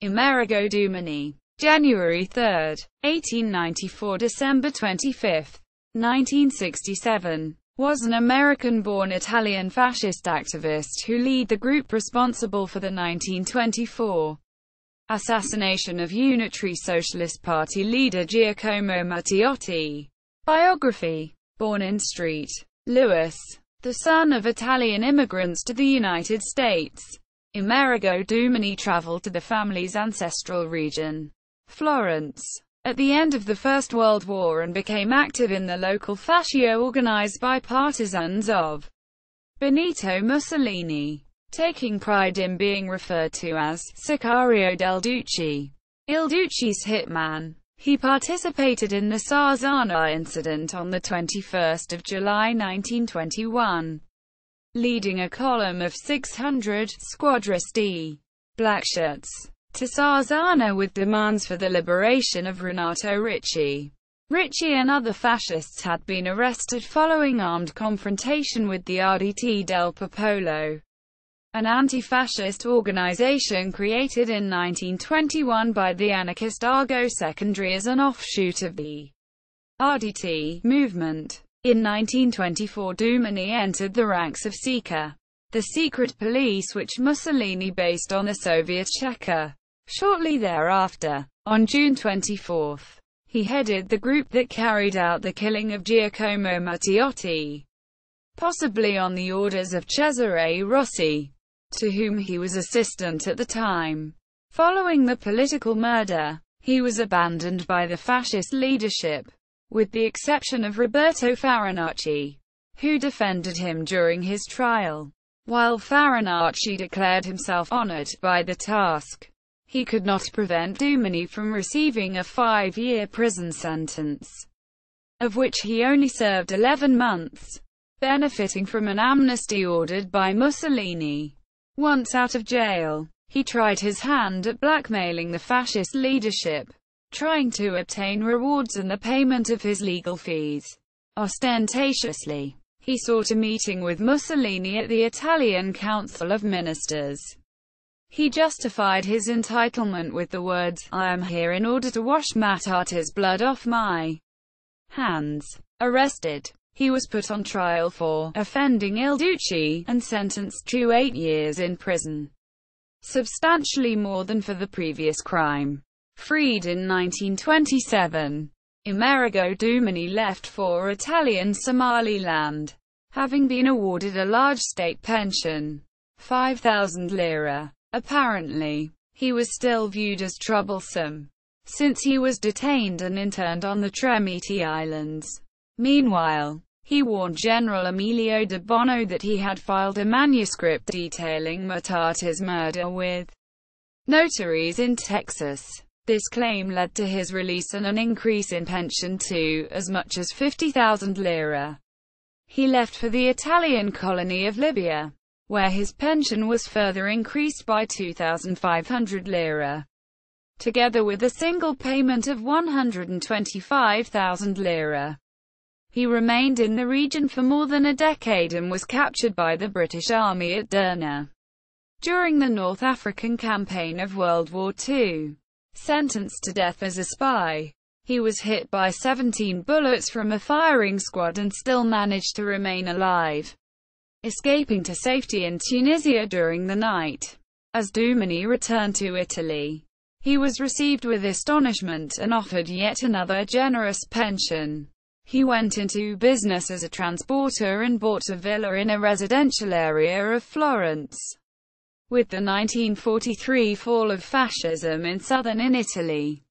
Amerigo Dumini. January 3, 1894 – December 25, 1967, was an American-born Italian fascist activist who led the group responsible for the 1924 assassination of Unitary Socialist Party leader Giacomo Matteotti. Biography. Born in St. Louis, the son of Italian immigrants to the United States, Amerigo Dumini traveled to the family's ancestral region, Florence, at the end of the First World War and became active in the local fascio organized by partisans of Benito Mussolini, taking pride in being referred to as Sicario del Duce, Il Duce's hitman. He participated in the Sarzana incident on 21 July 1921, leading a column of 600 squadristi blackshirts to Sarzana with demands for the liberation of Renato Ricci. Ricci and other fascists had been arrested following armed confrontation with the RDT del Popolo, an anti-fascist organization created in 1921 by the anarchist Argo Secondary as an offshoot of the RDT movement. In 1924 Dumini entered the ranks of Sika, the secret police which Mussolini based on the Soviet Cheka. Shortly thereafter, on June 24, he headed the group that carried out the killing of Giacomo Matteotti, possibly on the orders of Cesare Rossi, to whom he was assistant at the time. Following the political murder, he was abandoned by the fascist leadership, with the exception of Roberto Farinacci, who defended him during his trial. While Farinacci declared himself honored by the task, he could not prevent Dumini from receiving a 5-year prison sentence, of which he only served 11 months, benefiting from an amnesty ordered by Mussolini. Once out of jail, he tried his hand at blackmailing the fascist leadership, trying to obtain rewards and the payment of his legal fees. Ostentatiously, he sought a meeting with Mussolini at the Italian Council of Ministers. He justified his entitlement with the words, "I am here in order to wash Matteotti's blood off my hands." Arrested, he was put on trial for offending Il Duce, and sentenced to 8 years in prison, substantially more than for the previous crime. Freed in 1927, Amerigo Dumini left for Italian Somaliland, having been awarded a large state pension, 5,000 lire. Apparently, he was still viewed as troublesome, since he was detained and interned on the Tremiti Islands. Meanwhile, he warned General Emilio de Bono that he had filed a manuscript detailing Matteotti's murder with notaries in Texas. This claim led to his release and an increase in pension to as much as 50,000 lire. He left for the Italian colony of Libya, where his pension was further increased by 2,500 lire, together with a single payment of 125,000 lire. He remained in the region for more than a decade and was captured by the British Army at Derna during the North African campaign of World War II. Sentenced to death as a spy, he was hit by 17 bullets from a firing squad and still managed to remain alive, escaping to safety in Tunisia during the night. As Dumini returned to Italy, he was received with astonishment and offered yet another generous pension. He went into business as a transporter and bought a villa in a residential area of Florence. With the 1943 fall of fascism in southern Italy,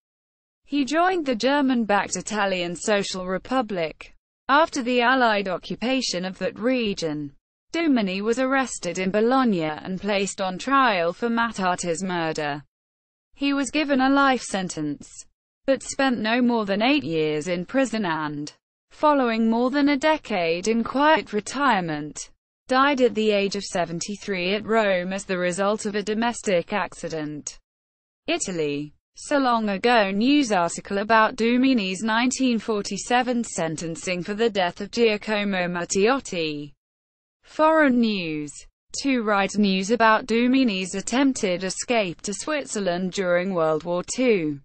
he joined the German-backed Italian Social Republic. After the Allied occupation of that region, Dumini was arrested in Bologna and placed on trial for Matteotti's murder. He was given a life sentence, but spent no more than 8 years in prison and, following more than a decade in quiet retirement, died at the age of 73 at Rome as the result of a domestic accident. Italy. So long ago news article about Dumini's 1947 sentencing for the death of Giacomo Matteotti. Foreign news. to write news about Dumini's attempted escape to Switzerland during World War II.